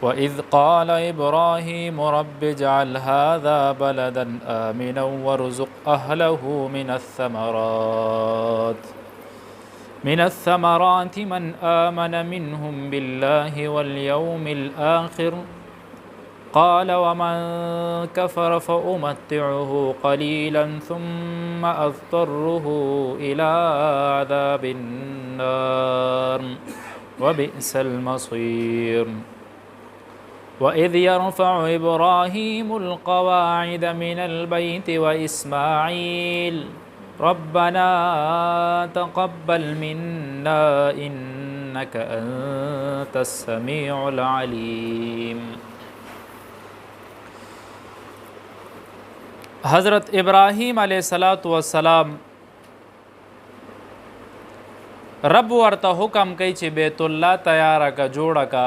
وإذ قال إبراهيم رب اجعل هذا بلدا آمنا وارزق أهله من الثمرات من آمن منهم بالله واليوم الآخر قال ومن كفر فأمتعه قليلا ثم أضطره إلى عذاب النار وبئس المصير وإذ يرفع إبراهيم القواعد من البيت وإسماعيل ربنا تقبل منا إنك أنت السميع العليم. حضرت ابراہیم علیہ الصلوۃ والسلام رب ورته حکم کوي چې بیت الله تیار کا جوړه کا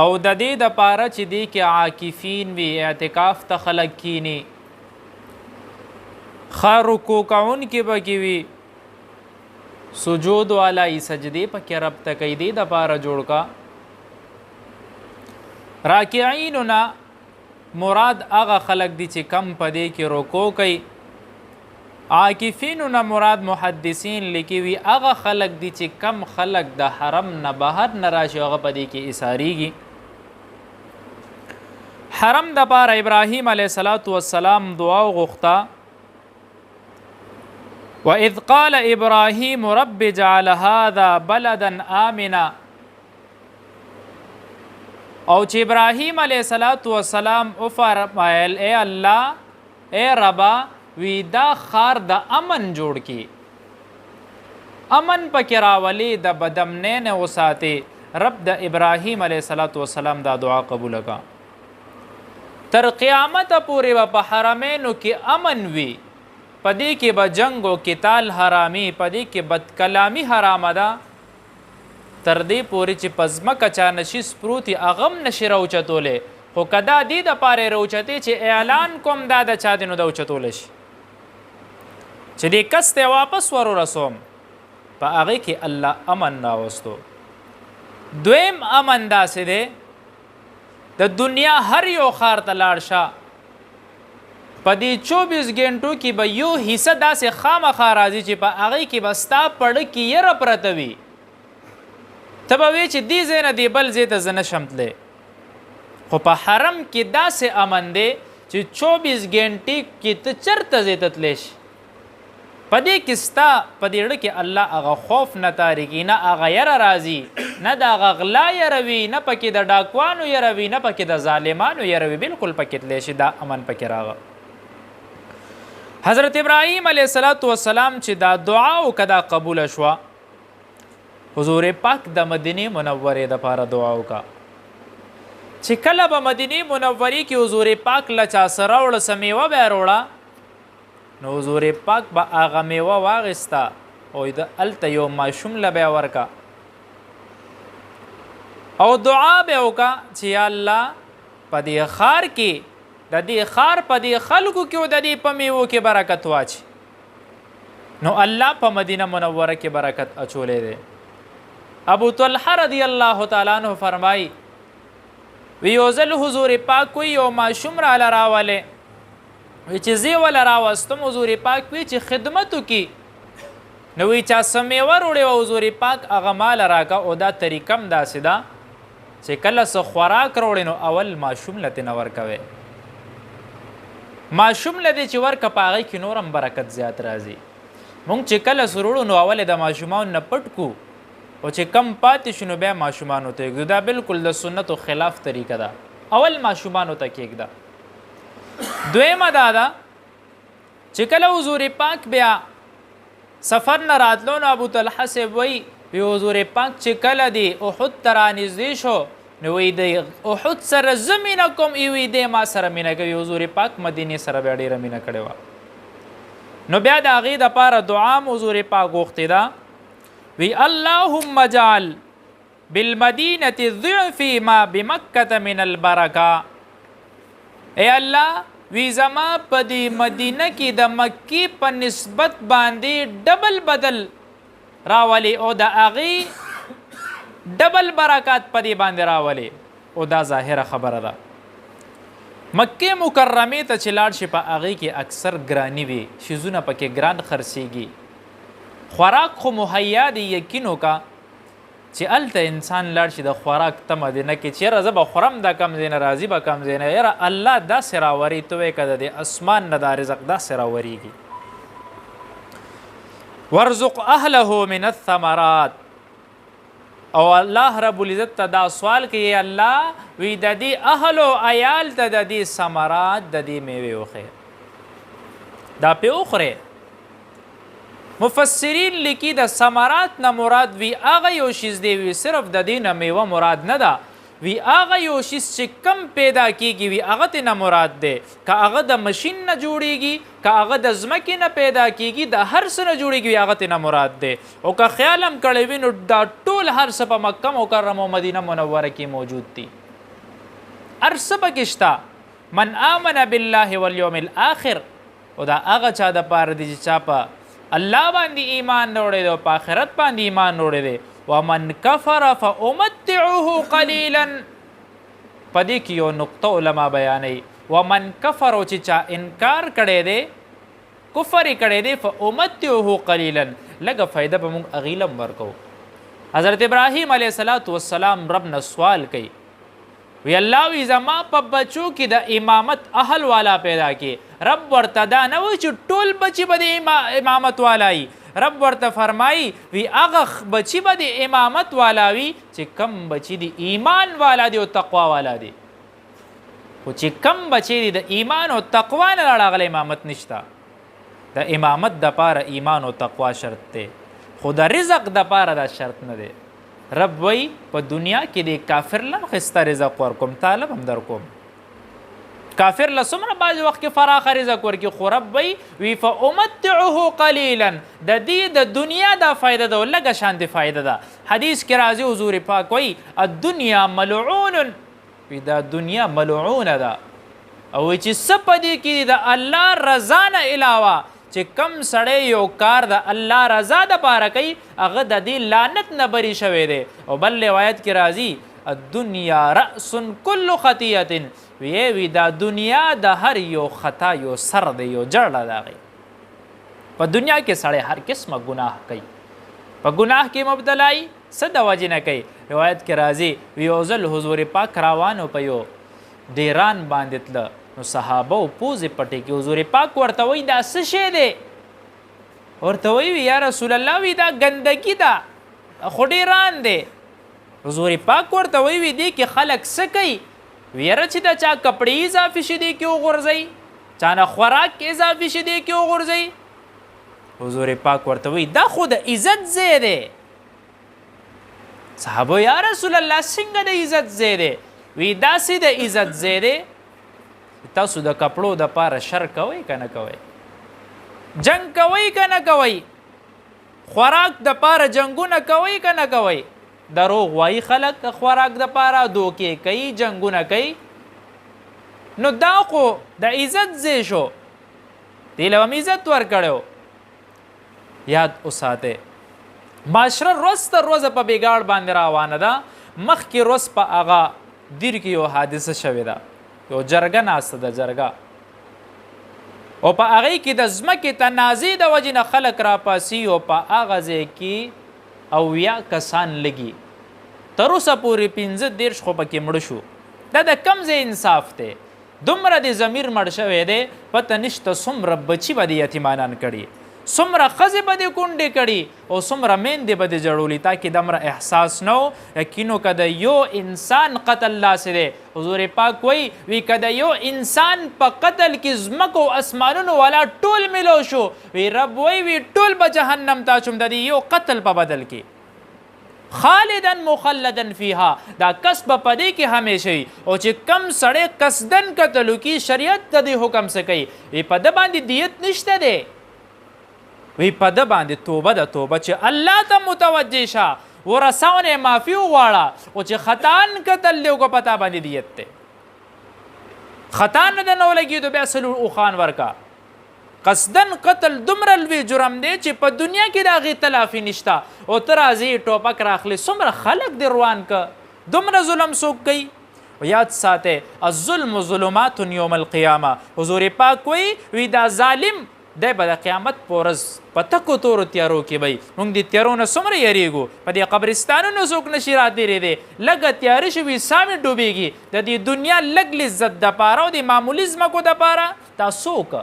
او د دې د پاره چې دی کې عاکفین وی اعتکاف ته خلق کینی خارکو کون کې بګي وی سجود والا ای سجدی پکې رب ته کوي دی د پاره جوړ کا راکعیننا مراد هغه خلق دي چې کم پدې کې رکوع کوي عاکفینو نه مراد محدثین لیکي وي هغه خلق دي چې کم خلق د حرم نه بهر نه راشي هغه پدې کې ایثاریږي حرم د پاره ابراهیم علیه السلام دعا وغوښته وإذ قال إبراهيم رب اجعل هذا بلدا آمنا او چې ابراهیم علیه السلام او فرمایل اے الله اے ربا وی دا خار د امن جوړ کی امن پکې راولي د بدمنه نه وساتي رب د ابراهیم علیه السلام دا دعا قبول کا تر قیامت پورې په حرمینو کې امن وی پدې کې به جنگ او قتال حرامي پدې کې بد کلامی حرام ده تر دې پورې چې پزمکه چا نشي سپروتي اغم نشي راوچتولې خو کدا دې د پاره راوچتې چې اعلان کوم دا د چا دینو د اوچتول شي چې دې کس ته واپس ورو رسوم په هغه کې الله امن راوستو دویم امن داسې دی د دنیا هر یو خار ته لاړ شه په دې 24 غنټو کې به یو حصہ داسې خامخا راځي چې په هغه کې به ستا پړ کې یره پرته وي ته به وی چې دې ځای نه دې بل ځای ته زه نشم تلی خو په حرم کې داسې امن دی چې 24 غنټې کې ته چېرته ځای ته تلی شي په دې کې ستا په دې زړه کې الله هغه خوف نه تاریکي نه هغه یره راځي نه د هغه غلا یره وي نه پکې د ډاکوانو یره وي نه پکې د ظالمانو یره وي بلکل پکې تلی شي دا امن پکې راغه حضرت ابراهیم علیه السلام چې دا دعا وکړه قبول شوه حضور پاک د مدینه منورې د پاره دعا وکړه چې کله به مدینه منورې کې حضور پاک لچا سره وړ سمیوه به وروړه نو حضور پاک به هغه میوه واغسته او د الته یو ماشوم له به ورکا او دعا به وکړه چې یا الله په دې خار کې د دې خار په دې خلکو کې او د دې په میوو کې برکت واچي نو الله په مدینه منوره کې برکت اچولې دی ابو طلحه رضی الله تعالی عنہ فرمای وی یوزل حضور پاک کوئی او ماشوم را لراوله وی چې زی ول راوستم حضور پاک وی چې خدمتو کی نو وی چا سمیور وړي حضور پاک هغه مال راکا او دا طریقم داسې ده چې کله څه خوراک وروړي نو اول ماشوم لته نور کوي ماشوم لدی چې ورکه پاغی کې نورم برکت زیات راځي مونږ چې کله سروړو نو اول د ماشومان نه پټ کو او چې کم پاتې شنو بیا ماشومانو ته کېږدو دا بالکل د سنتو خلاف طریقه ده اول ماشومانو ته کېږده دویمه دا ده چې کله حضور پاک بیا سفر نه راتلو نو ابو طلحه صاحب وایي حضور پاک چې کله دی احد ته رانږدې شو نو وی د احد سره زه مینه کوم وی دی ما سره مینه کوي حضور پاک مدینې سره بیا ډېره مینه کړې وه نو بیا د هغې دپاره دعا م حضور پاک غوښتې ده وی اللهم اجعل بالمدینة ضعف ما بمکة من البرکه ای الله وی زما په دې مدینه کې د مکې په نسبت باندې ډبل بدل راولي او د هغې ډبل برکات په دې باندې راولي. او دا ظاهره خبره ده. مکه مکرمه ته چې لاړ شي په هغې کې اکثر ګرانی وي، شیزونه پکې ګران خرڅېږي، خوراک خو مهیا دی. یقین وکړه چې هلته انسان لاړ شي د خوراک تمه دې نه کې چې یاره زه به خورم دا کم ځای نه راځي به کم ځای نه، یاره الله داسې راوري ته وایې که د دې اسمان نه دا رزق داسې راورېږي. ورزق اهله من الثمرات. او الله رب العزت ته دا سوال کوي الله وی د دې اهل او عیال ته د دې ثمرات د دې میوې وخورئ، دا پې وخورئ. مفسرین لیکي د ثمرات نه مراد وی هغه یو شیز دی، وی صرف د دې نه میوه مراد نه ده، وی هغه یو شیز چې کم پیدا کیږي وی هغه ته نه مراد دی. که هغه د مشین نه جوړیږي، که هغه د ځمکې نه پیدا کیږي، د هر څه نه جوړیږي وی هغه ته نه مراد دی. او که خیال هم کړی وي نو دا ټول هر څه په مکه مکرمه او مدینه منوره کې موجود دي، هر څه پکې شته. من آمن بالله والیوم الاخر. او دا هغه چا دپاره دی چې چا په الله باندې ایمان وروړی دی او په آخرت باندې ایمان وروړی دی. ومن کفر فامتعه قلیلا. په دې کې یو نقطه علما بیانوي، ومن کفر او چې چا انکار کړی دی، کفر یې کړی دی، فامتعه قلیلا، لږه فایده به موږ هغې له هم ورکوو. حضرت ابراهیم علیه السلام رب نه سوال کوي، وی الله وی زما په بچو کې د امامت اهل والا پیدا کې. رب ورته دا نه وایي چې ټول بچي به د امامت والا وي، رب ورته فرمایي وی هغه بچي به د امامت والا وي چې کم بچي د ایمان والا دی او تقوا والا دی. خو چې کم بچي دي د ایمان او تقوا نه راغلی امامت نشته. د امامت دپاره ایمان او تقوا شرط دی، خو د رزق دپاره دا شرط نه دی. رب وی په دنیا کې د کافر له ښایسته رزق ورکوم، طالب هم در کوم. کافر له څومره بعض وخت کې فراخه رزق ورکړي، خو رب وی فامتعه قلیلا. د دې د دنیا دا فایده ده او لږه شانتې فایده ده. حدیث کې راځي حضور پاک وی الدنیا ملعون، وی دا دنیا ملعونه ده. او وی چې څه په دې کې د الله رضا نه علاوه چې کم سړی یو کار د الله رضا دپاره کوي هغه د دې لعنت نه بری شوی دی. او بل روایت کې راځي الدنیا رأس کل خطیة، وی دا دنیا د هر یو خطا یو سر دی، یو جړ ده هغې. په دنیا کې سړی هر قسمه ګناه کوي، په ګناه کې مبتلا یي، څه د وجې نه کوي. روایت کې راځي وی یو ځل حضور پاک روانو په یو ډیران باندې تله، نو صحابه و پوزې پټې کې حضور پاک ورته وایي دا څه شی دی؟ ورته وایي یا رسول الله وی دا ګندګي ده، خو ډیران دی. حضور پاک ورته وایي دې کې خلک څه کوي؟ ویره چې د چا کپړې اضافي شي دې کې وغورځئ، چا نه خوراک اضافي شي دې کې وغورځئ. حضور پاک ورته وایي دا خو د عزت ځای دی. صحابه یا رسول الله څنګه د عزت ځای دی؟ وی داسې د عزت ځای دی تاسو د کپړو دپاره شر کوئ که نه کوئ، جنگ کوئ که نه کوئ، خوراک دپاره جنګونه کوئ که نه کوئ. دروغ وایي خلک خوراک دپاره، دوکې کوي، جنګونه کوي. نو دا خو د عزت ځای شو، دې له هم عزت ورکړی. یاد وساتئ معاشره روز تر روزه په بګاړ باندې روانه ده. مخکې روز په هغه دیر کې یو حادثه شوې ده، یو جرګه ناسته ده، جرګه، او په هغې کې د ځمکې تنازع د وجې نه خلک راپاسي او په هغه ځای کې 80 کسان لګي، تر اوسه پورې 15 خو پکې مړه شو. دا د کم ځای انصاف دی؟ دومره د ضمیر مړ شوی دی، پته نشته څومره بچي به د یتیمانان کړي، څومره ښځې به د کونډې کړي او څومره میندې به د جړولي، تاکې دومره احساس نه و. یقینو که د یو انسان قتل داسې دی، حضور پاک وی که د یو انسان په قتل کې ځمکو او اسمانونو والا ټول ملو شو، وی رب وی ټول به جهنم ته اچوم د دې یو قتل په بدل کې. خالدن مخلدن فیها، دا کس به په دې کې همیشه وي. او چې کم سړی قصدن قتل وکړي، شریعت د دې حکم څه کوي؟ وی په ده باندې دیت نشته دی، وی په ده باندې توبه ده، توبه چې الله ته متوجه شه، ورثاونه یې معافي وغواړه. او چې خطان قتل دی که په تا باندې دیت دی، خطا نه ده نه ولګېدو بیا 4 اوښان ورکه، قصدن قتل دومره لوی جرم دی چې په دنیا کې د هغې تلافي نشته او ته راځې ټوپک راخلې څومره خلک دې روان که دومره ظلم څوک کوي یاد ساته الظلم ظلمات یوم القیامه حضور پاک وی دا ظالم دی به د قیامت په ورځ په تکو تورو تیارو کې وی موږ د تیارو نه څومره یریږو په دې قبرستانونو څوک نشي راتېری دی لږه تیاره شوي ساه مې ډوبېږي د دې دنیا لږ لذت دپاره او د معمولي ځمکو دپاره دا څوک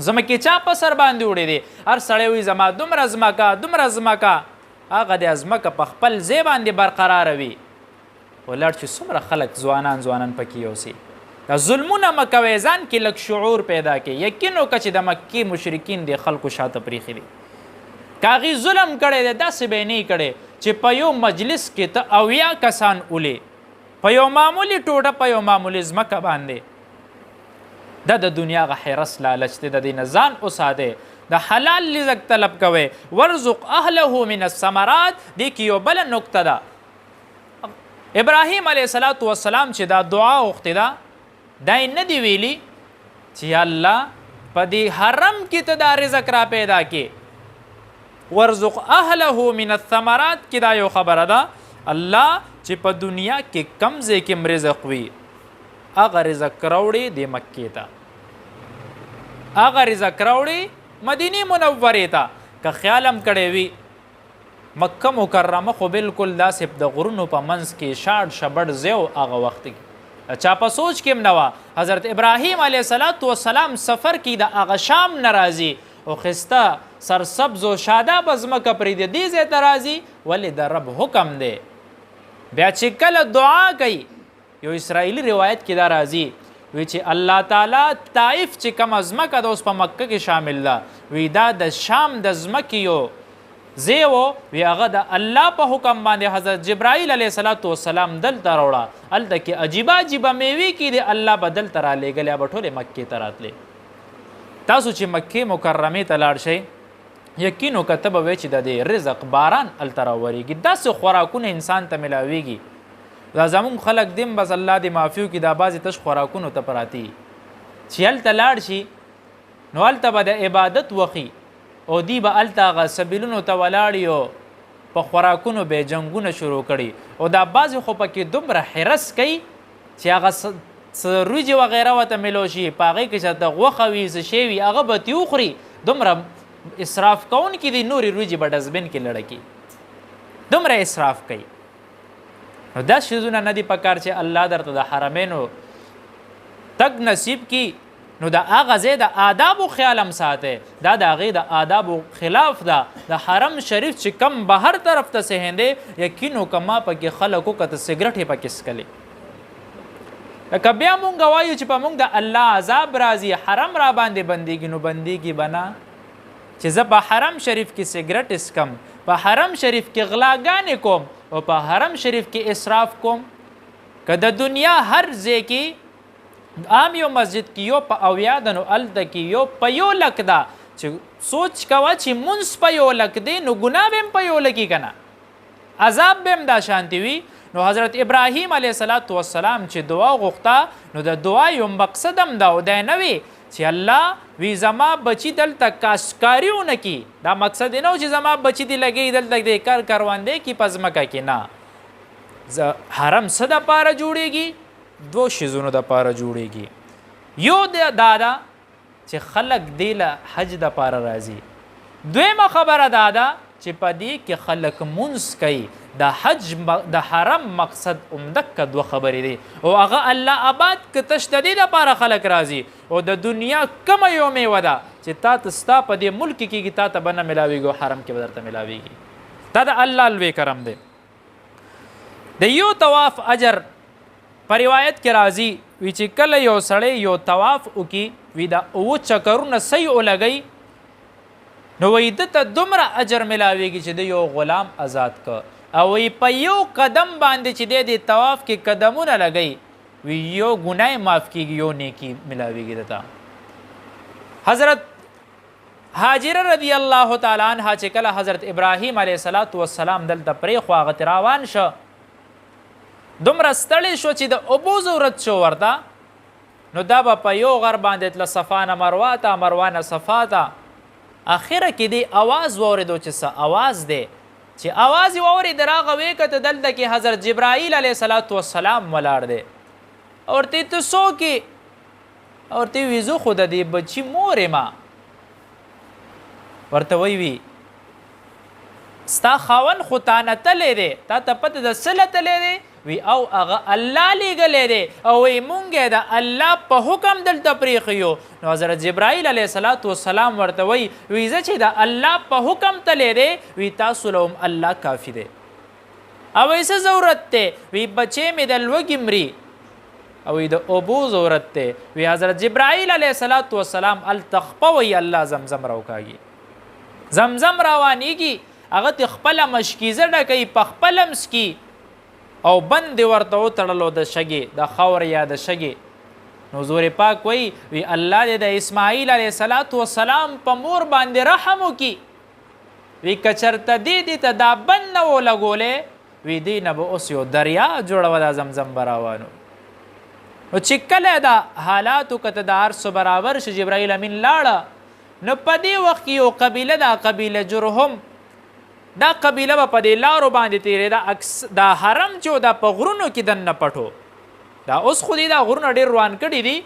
ځمکې چا په سر باندې وړی دی هر سړی وایي زما دومره ځمکه هغه د ځمکه په خپل ځای باندې برقراره وي ولاړ چې څومره خلک ځوانان پکې یوسي دا ظلمونه مه کوئ ځان کې لږ شعور پیدا کړئ یقین وکړه چې د مکې مشرکین د خلکو شاته پریښي دي که هغې ظلم کړی دی داسې به یې نه کړی چې په یو مجلس کې ته 80 کسان ولې په یو معمولي ټوټه په یو معمولي ځمکه باندې دا د دنیا هغه حرس لالچ دی د دې نه ځان وساتئ د حلال رزق طلب کوئ ورزق اهله من الثمرات دې کې یو بله نکته ده ابراهیم علیه السلام چې دا دعا غوښتې ده دا یې نه دی ویلي چې یا الله په دې حرم کې ته دا رزق را پیدا کې ورزق اهله من الثمرات کې دا یو خبره ده الله چې په دنیا کې کم ځای کې رزق وي هغه رزق راوړي د مکې ته هغه رزق راوړي مدینې منورې ته که خیال هم کړی وي مکه مکرمه خو بالکل داسې د غرونو په منځ کې شاړ شبړ ځای و هغه وخت کې چا په سوچ کې هم نه وه حضرت ابراهیم علیه السلام سفر کې د هغه شام نه راځي او ښایسته سرسبز و شادابه ځمکه پرېږدي دې ځای ته راځي ولې د رب حکم دی بیا چې کله دعا کوي یو اسرائیلي روایت کې دا راځي وی چې الله تعالی طائف چې کومه ځمکه ده اوس په مکه کې شامل ده وی دا د شام د ځمکې یو ځای و وی هغه د الله په حکم باندې حضرت جبرائیل علیه السلام دلته راوړه هلته کې عجیبه میوې کې د الله به دلته رالیږلې به ټولې مکې ته راتلې تاسو چې مکې مکرمې ته لاړ شئ یقین وکړه ته به وایې چې د دې رزق باران هلته راورېږي داسې خوراکونه انسان ته میلاویږي دا زمونږ خلک دیم بس الله دې معافي وکړي دا بعضې تش خوراکونو ته پراته چې هلته لاړ شي نو هلته به د عبادت وخي او دی به هلته هغه سبیلونو ته ولاړي او په خوراکونو به یې جنګونه شروع کړي او دا بعضې خو پکې دومره حرس کوي چې هغه څه وریجې وغیره ورته میلو شي په هغې کې چې د غوښه وي څه شی وي هغه به ترې وخوري دومره اسراف کوونکي دي نورې وریجې به ډسبین کې لړه کړي دومره اسراف کوي نو دا شیزونه نه دي پکار چې الله درته د حرمینو تګ نصیب کی نو د هغه ځای د آدابو خیال هم ساتئ دا د هغې د آدابو خلاف ده د حرم شریف چې کم بهر طرف ته سهندې یقین وکړه ما پکې خلک وکړه سګرټ یې پکې څکلې لکه بیا مونږ وایو چې په مونږ د الله عذاب راځي حرم را باندې بندېږي نو بندېږي به نه چې زه په حرم شریف کې سګرټ اسکم په حرم شریف کې غلاګانې کوم او په حرم شریف کې اسراف کوم که د دنیا هر ځای کې عام یو مسجد کې یو په 80 ده نو هلته کې یو په 1 لک ده چې سوچ کوه چې مونځ په 1 لک دی نو ګناه به هم په 1 لک که نه عذاب به هم دا شانتې وي نو حضرت ابراهیم علیه السلام چې دعا غوښته نو د دعا یو مقصد هم ده او دی نه وي چې الله وی زما بچی دلته کاشکاري ونه کي دا مقصد نه و چې زما بچی دې لګي دلته د کار کروندې کې په ځمکه کې نه حرم څه دپاره جوړېږي 2 شیزونو دپاره جوړېږي یو دا ده چې خلک دې له حج دپاره راځي دویمه خبره دا ده چې په دې کې خلک مونځ کوي د حج د حرم مقصد عمدکه 2 خبرې دي او هغه الله آباد که تش د دې دپاره خلک راځي او د دنیا کومه یو میوه ده چې تا ته ستا په دې ملک کېږي تا ته به نه میلاویږي او حرم کې به درته میلاویږي دا د الله لوی کرم دی د یو طواف اجر په روایت کې راځي وی چې کله یو سړی یو طواف وکړي وی دا 9 چکرونه صحیح ولګوي نو وی دته دومره اجر میلاویږي چې د یو غلام آزاد که او وی په یو قدم باندې چې دی د طواف کې قدمونه لګوي وی یو ګناه معاف کېږي یو نیکي میلاویږي دته حضرت هاجره رضی الله تعالی عنها چې کله حضرت ابراهیم علیه السلام دلته پرېښو هغه ترې روان شه دومره ستړی شو چې د اوبو ضرورت شو ورته نو دا به په یو غر باندې تله صفا نه مروه ته مروه نه صفا ته اخره کې دی اواز واورېدو چې څه اواز دی چې اواز یې واورېد راغه ویې کته دلته کې حضرت جبرائیل علیه صلات وسلام ولاړ دی او ورته ته څوک یې او ورته وی زه خو د دې بچي مور یم ورته وی ستا خاون خو تا نه تلی دی تا ته پته د څه له تلی دی وی او هغه الله لیږلی دی او وی مونږ یې د الله په حکم دلته پرېښی یو نو حضرت جبرائیل علیه صلات وسلام ورته وی زه چې د الله په حکم تلی دی وی تاسو له هم الله کافي دی او وی څه ضرورت دی وی بچی مې د لوږې مري او د اوبو ضرورت دی وی حضرت جبرائیل علیه صلات وسلام هلته خپه وی الله زمزم راوکاږي زمزم روانیږي هغه ته خپله مشکیزه ډکوي په خپله مسکي او بند ورته وتړلو د شګې د خاورې یا د شګې نو حضور پاک وی الله دې د اسماعیل علیه صلات وسلام په مور باندې رحم وکړي وی که چېرته دې ته دا بند نه و لګولی وی دې نه به اوس یو دریا جوړوه دا زمزم به روانو نو چې کله دا حالاتو که ته د هر څه برابر شي جبرائیل امین لاړه نو په دې وخت کې یو قبیله دا قبیله جرهم دا قبیله به په دې لارو باندې تېرېده دا حرم چې دا په غرونو کې دننه پټو دا اوس خو دې دا غرونه ډېر روان کړي دي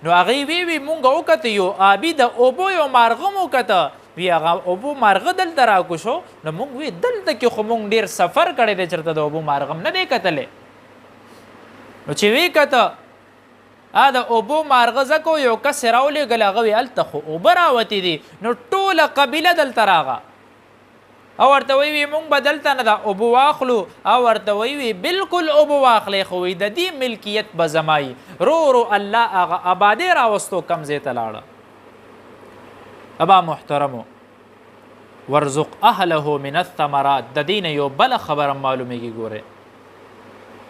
نو هغې وی مونږ وکته یو آبي د اوبو یو مارغه مو وکته وی هغه اوبو مارغه دلته راکوشو نو مونږ وی دلته کې خو مونږ ډېر سفر کړی دی چېرته د اوبو مارغه هم نه دی کتلی نو چې وی کته د اوبو مارغه ځکه یو کس یې راولېږل هغه وی هلته خو اوبه راوتې دي نو ټوله قبیله دلته راغه او ورته وی مونږ به دلته نه د اوبه واخلو او ورته وی بلکل اوبه واخلی خو وی د دې ملکیت به زمایي رو الله هغه آبادۍ راوستو کم ځای ته لاړه ابا محترمو ورزق اهله من الثمرات د دې نه یو بله خبره معلومیږي ګورئ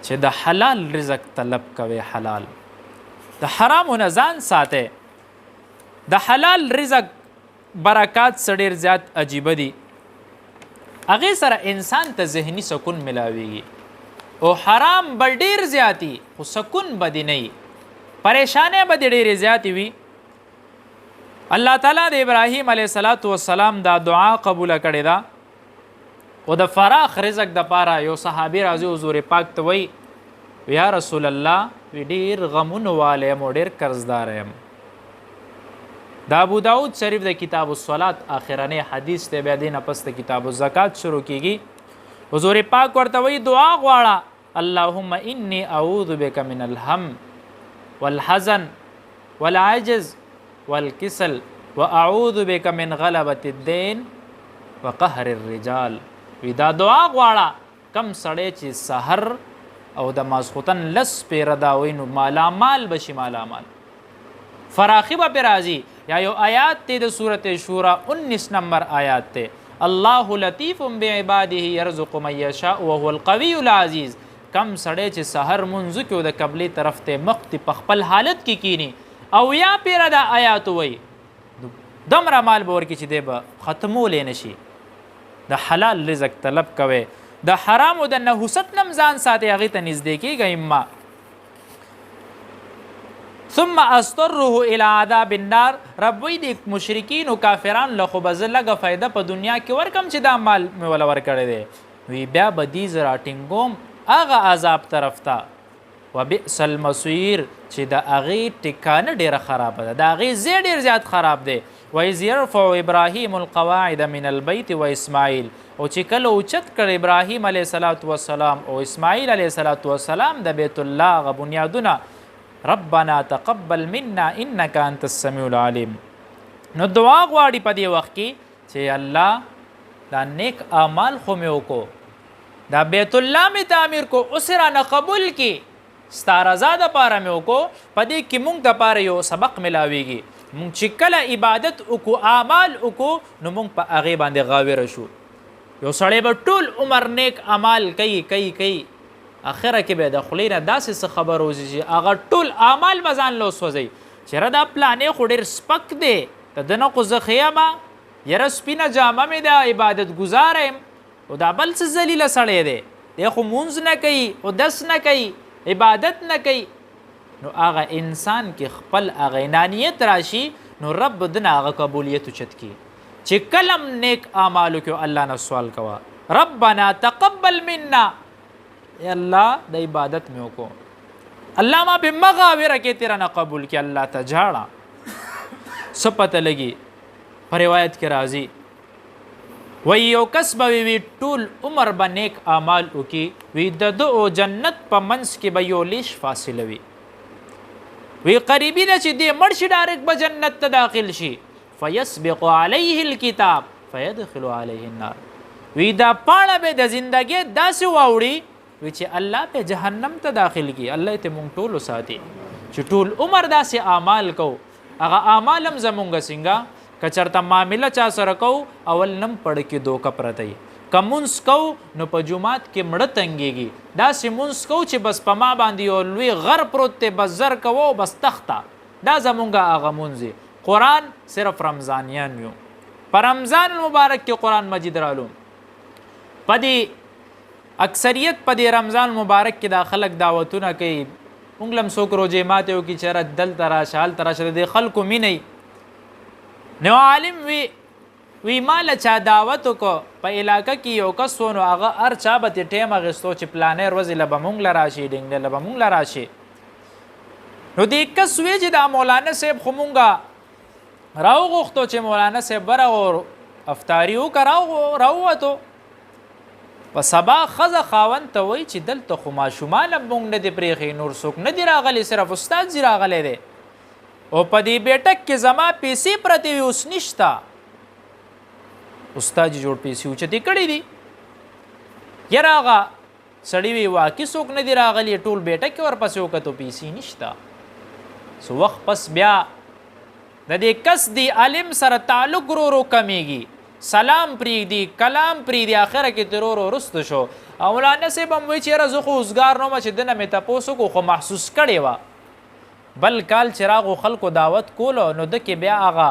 چې د حلال رزق طلب کوئ حلال د حرامو نه ځان ساتئ د حلال رزق برکات څه ډېر زیات عجیبه دي هغې سره انسان ته ذهني سکون ملاویږي او حرام به ډېر زیاتی خو سکون به دې نه وي پریشانۍ به دې ډېرې زیاتې وي الله تعالی د ابراهیم علیه صلات وسلام دا دعا قبوله کړې ده او د فراخ رزق دپاره یو صحابي راځي حضور پاک ته وی یا رسول الله وی ډېر غمونو والی یم او ډېر قرضدار یم دا ابو داود شریف د کتاب الصلات آخرنی حدیث دی بیا دې نه پس د کتاب الزکات شروع کیږي حضور پاک ورته وی دعا غواړه اللهم انی اعوذ بک من الهم والحزن والعجز والکسل واعوذ بک من غلبة الدین وقهر الرجال وی دا دعا غواړه کم سړی چې سحر او د ماسخوتن لس پیره دا وی نو مالامال بشي مالامال فراخی به راځي یا یو آیات ته د سورت شورا 19 نمبر آیات ته الله لطیف بعباده یرزق من یشاء وهو القوی العزیز کم سړی چې سحر منځ کې د قبلې طرف ته مخ په خپل حالت کې کینی او یا پیره دا آیات وی دمره مال به ورکړي چې دی به ختمولی نشي د حلال رزق طلب کوئ د حرامو د نحوست نه ځان ساتئ هغې ته نږدې کېږئ اما ثم استره الى عذاب النار رب وی د مشرکین او کافران له خو به زه لږه فایده په دنیا کې ورکم چې دا مال مې وله ورکړی دی وی بیا به دې زه راټینګوم هغه عذاب طرف ته وبئس المصیر چې د هغې ټکانه ډېره خرابه ده د هغې ځای ډېر زیات خراب دی وإذ يرفع ابراهیم القواعد من البیت و اسماعیل او چې کله اوچت کړ ابراهیم علیه صلات وسلام او اسماعیل علیه صلات وسلام د بیت الله هغه بنیادونه ربنا تقبل منا انك انت السميع العليم نو دعا غواړي په دې وخت کې چې الله دا نیک اعمال خو مې وکړو دا بیت الله مې تعمیر کو اوس رانه قبول کړي ستا رضا دپاره مې وکړو په دې کې مونږ دپاره یو سبق ملاویږي مونږ چې کله عبادت وکړو اعمال وکړو نو مونږ په هغې باندې غاوره شو یو سړی به ټول عمر نیک اعمال کوي اخره کې به د خولې نه داسې څه خبر وځي چې هغه ټول اعمال به ځان له وسوځوي چېره دا پلانې خو ډېر سپک دی د ده نه خو زه ښه یم یاره سپینه جامه مې ده عبادت ګزاره یم او دا بل څه ذلیله سړی دی دی خو مونځ نه کوي او دس نه کوي عبادت نه کوي نو هغه انسان کې خپل هغه انانیت راشي نو رب دنه هغه قبولیت اوچت کی چې کلم نیک اعمالو کې الله نه سوال کوا ربنا تقبل منا ای الله د عبادت مې وکړو الله ما به مغاوره کې تیرا نه قبول کی الله ته جاړه سپته لګي په روایت کې راځي وی یو کس به وی ټول عمر به نیک اعمال وکي وی د او جنت په منځ کې به یو لیش فاصله وي وی قریبی ده چې دې مړ شي ډایرکټ به جنت ته داخل شي فیسبق علیه الکتاب فیدخل علیه النار وی دا پاړه به د زندګۍ داسې واوړي وی چې الله په جهنم ته داخل کی الله ته مونږ ټول ساتي چې ټول عمر داسې اعمال کو هغه اعمال هم زمونږ څنګه کچرته معامله چا سره کو اول نم پړ کې دوکه پرته کمونس کو نو په جمعات کې مړه تنګيږي دا سیمونس کو چې بس په ما باندې یو لوی غر پروت ته بس زر کوو بس تخته دا زمونږه هغه مونځي قرآن صرف رمضانیان یو په رمضان المبارک کې قرآن مجید رالو په دې اکثریت په دې رمضان مبارک کې دا خلک دعوتونه کوي مونږ لم څوک روزې ماته وکړي چې دلته راشه هلته راشه د خلکو مینې نو عالم وی مال چا دعوت کو په علاقه کې یو کس و نو هغه هر چا به تې ټیم اخیستو چې پلانر ورځې له به مونږ له راشي ډینګ له به مونږ له راشي نو دې کس وی چې دا مولانا صاحب خو مونږه راوغوښتو چې مولانا صاحب ورغو افطاري وکړه راووتو په سبا ښځه خاوند ته وایي چې دلته خو ماشومان هم مونږ نه دي پرېښي نور څوک نه دي راغلی صرف استاد جي راغلی دی او په دې بیټک کې زما پیسې پرتې وي اوس نشته استاد جي جوړ پیسې اوچتې کړې دي یاره هغه سړي وي واقعي څوک نه دي راغلي ټول بیټک کې ورپسې وکتو پیسې نشته څو وخت پس بیا د دې کس دی عالم سره تعلق ورو ورو کمیږي سلام پرېږدي کلام پرېږدي اخره کې تر ورو وروسته شو او مولانا صاحب هم وایي چې یاره زه خو اوسګار نه وم چې دنه مې تپوس وکړو خو محسوس کړې وه بل کال چې راغو خلکو دعوت کولو نو د کې بیا هغه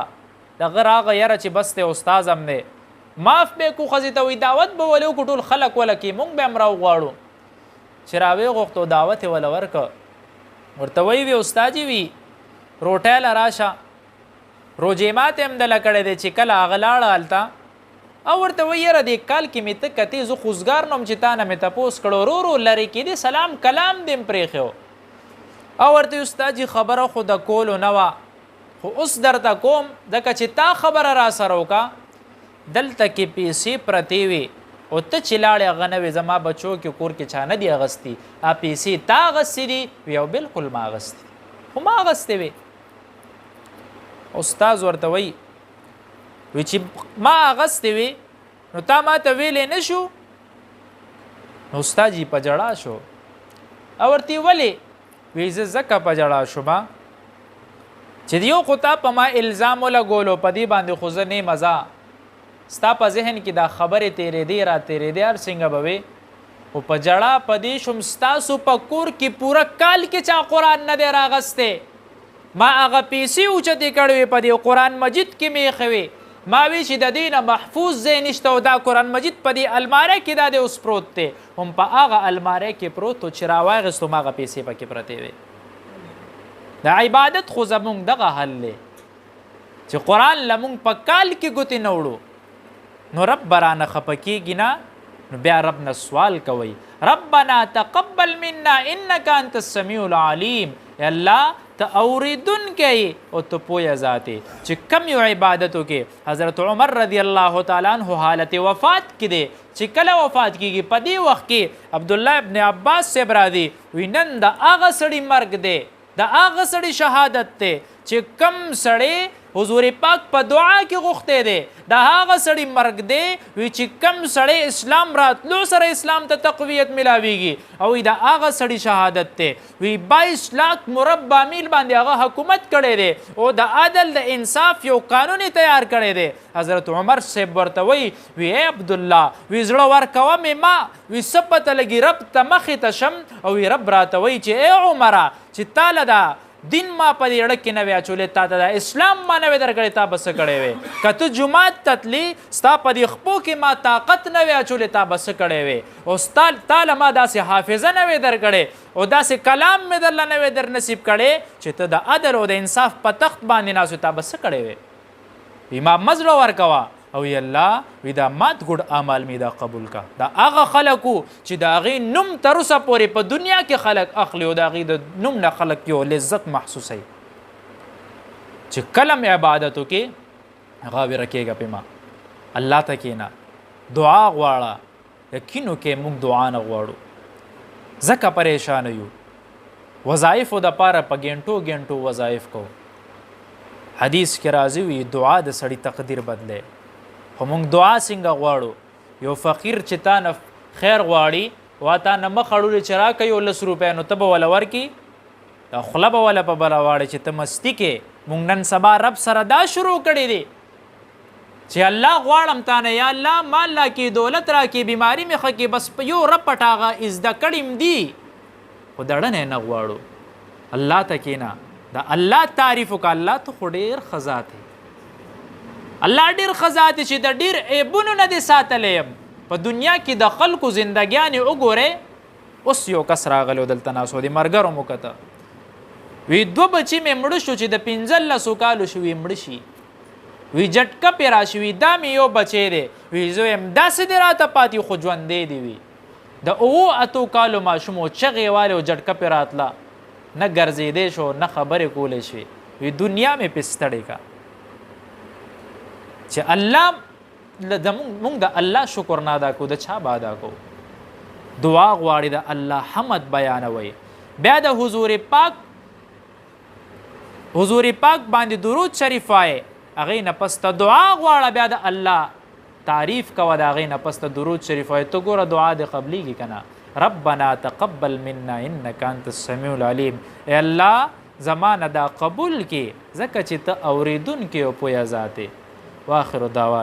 دغه راغه یاره چې بس دی استاز هم دی معاف به کو ښځې ته وایي دعوت به ولې وکړو ټول خلک وله کې مونږ به هم راوغواړو چې راویې غوښتو دعوت یې وله ورکه ورته وایي وي استاد جي وي روټۍ له راشه روجې ماتې هم دله کړی دی چې کله هغه لاړه هلته او ورته وایي یاره دې کال کې مې ته کتې زه خوزګار نه وم چې تا نه مې تپوس کړو ورو ورو لرې کېدې سلام کلام دې هم پرېښی او ورته استاد جي خبره خو د کولو نه وه خو اوس درته کوم ځکه چې تا خبره را سره وکړه دلته کې پیسې پرتې وي او ته چې لاړې هغه نه وې زما بچو کې کور کې چا نه دي اغستي پیسې تا اغستې دي وی او بلکل ما اغستې خو ما اغستې وې استاز ورته وایي وی چې ما اغستې وې نو تا ما ته ویلې نه شو نو استاد جي په جړا شو او ورته ولې وی زه ځکه په جړا شومه چې دیو خو تا په ما الزام ولګولو په دې باندې خو زه نه مزه ستا په ذهن کې دا خبرې تېرېدې را تېرېدې هر څنګه به وې خو په جړا په دې شوم ستاسو په کور کې پوره کال کې چا قرآن نه دی راغستی ما هغه پیسې اوچتې کړې وې په دې قرآن مجید کې مې ایښې وې ما وی چې د دې نه محفوظ ځای نشته او دا قرآن مجید په دې الماره کې دا دی اوس پروت دی هم په هغه الماره کې پروت و چې راواغېستو هغه پیسې پکې پرتې وې د عبادت خو زمونږ دغه حل دی چې قرآن له مونږ په کال کې ګوتې نه وړو نو رب به رانه خفه کېږي نه نو بیا رب نه سوال کوئ ربنا تقبل منا انک انت السمیع العلیم الله ته اوریدونکی او ته پوهه ذاتې چې کم یو عبادتو کې حضرت عمر رضی الله تعالی عنہ حالت وفات کې دی چې کله وفات کېږي په دې وخت کې عبدالله ابن عباس صاحب راځي وی نن د هغه سړي مرګ دی د هغه سړي شهادت دی چې کم سړی حضور پاک په دعا کې غوښتی دی د هغه سړي مرګ دی وی چې کم سړی اسلام راتلو سره اسلام ته تقویت ملاویږي او د هغه سړي شهادت دی وی 22 لاک مربع میل باندې هغه حکومت کړی دی او د عدل د انصاف یو قانون تیار کړی دی حضرت عمر صاحب ورته وی ای عبدالله وی زړه ورکوه مې ما وی څه پته لګي رب ته مخې ته شم او وی رب راته وی چې ای عمره چې تاله دا دین ما په دې اړه کې نه وی اچولې، تا ته د اسلام ما نه وی درکړې، تا به څه کړی وی؟ که ته جومات ته تلې ستا په دې خپو کې ما طاقت نه وی اچولې، تا به څه کړی وی؟ او تاله ما داسې حافظه نه وی درکړې او داسې کلام مې درله نه وی در نصیب کړی چې ته د عدل او د انصاف په تخت باندې ناست تا به څه کړی وی؟ وی ما مزړه ورکوه او ی الله وی دا مات ګډ اعمال می دا قبول کا. دا هغه خلکو چې د هغې نوم تر اوسه پورې په دنیا کې خلک اخلي او د هغې د نوم نه خلک یو لذت محسوسوي چې کله م عبادت وکې هغه ویره کېږه پې ما الله ته کښېنه دعا غواړه. یقینو کې موږ دعا نه غواړو ځکه پریشانه یو، وظایفو دپاره په ګنټو ګنټو وظایف کوو. حدیث کې راځي وي دعا د سړي تقدیر بدلی، خو موږ دعا څنګه غواړو؟ یو فقیر چې تا نه خیر غواړي وا تا نه مخ اړولې چې راکوي یو 10 روپۍ نو ته به وله ورکړي، دا خوله به وله په بله واړې چې ته مستی کې. موږ نن سبا رب سره دا شروع کړی دی چې الله غواړم تا نه، یا الله مال راکړي، دولت راکړي، بیماري مې ښه کړي، بس په یو رب پټ هغه زده کړي م دي، خو دړنې نه غواړو. الله ته کښېنه، د الله تعریف وکړه. الله ته خو ډېر ښه ذات دی، الله ډېر ښه ذات دی چې د ډېر عیبونو نه دې ساتلی یم. په دنیا کې د خلکو زندګیانې وګورئ. اوس یو کس راغلی و دلته ناست و، د ملګرو مو کته وی 2 بچي مې مړه شو چې د 15 کالو شو وي مړه شي، وی جټکه پې راشي، وی دا مې یو بچی دی، وی زه یم داسې دې راته پاتې خو ژوندی دی. وي د 7 کالو ماشوم و چغې والې و جټکه پې راتله، نه ګرځېدی شو نه خبرې کولی شوې. وی دنیا مې پې ستړې کا چې الله موږ د الله شکر نه ادا کوو، د چا به ادا کوو؟ دعا غواړي، د الله حمد بیانوئ، بیا د حضور پاک باندې درود شریف وایئ، هغې نه پس ته دعا غواړه، بیا د الله تعریف کوه، د هغې نه پس ته درود شریف وایئ. ته ګوره دعا دې قبلیږي که نه؟ ربنا تقبل منا انک انت السمیع العلیم. ای الله زما نه دا قبول کړي ځکه چې ته اورېدونکی او پوهه ذات یې. واخر دعوانا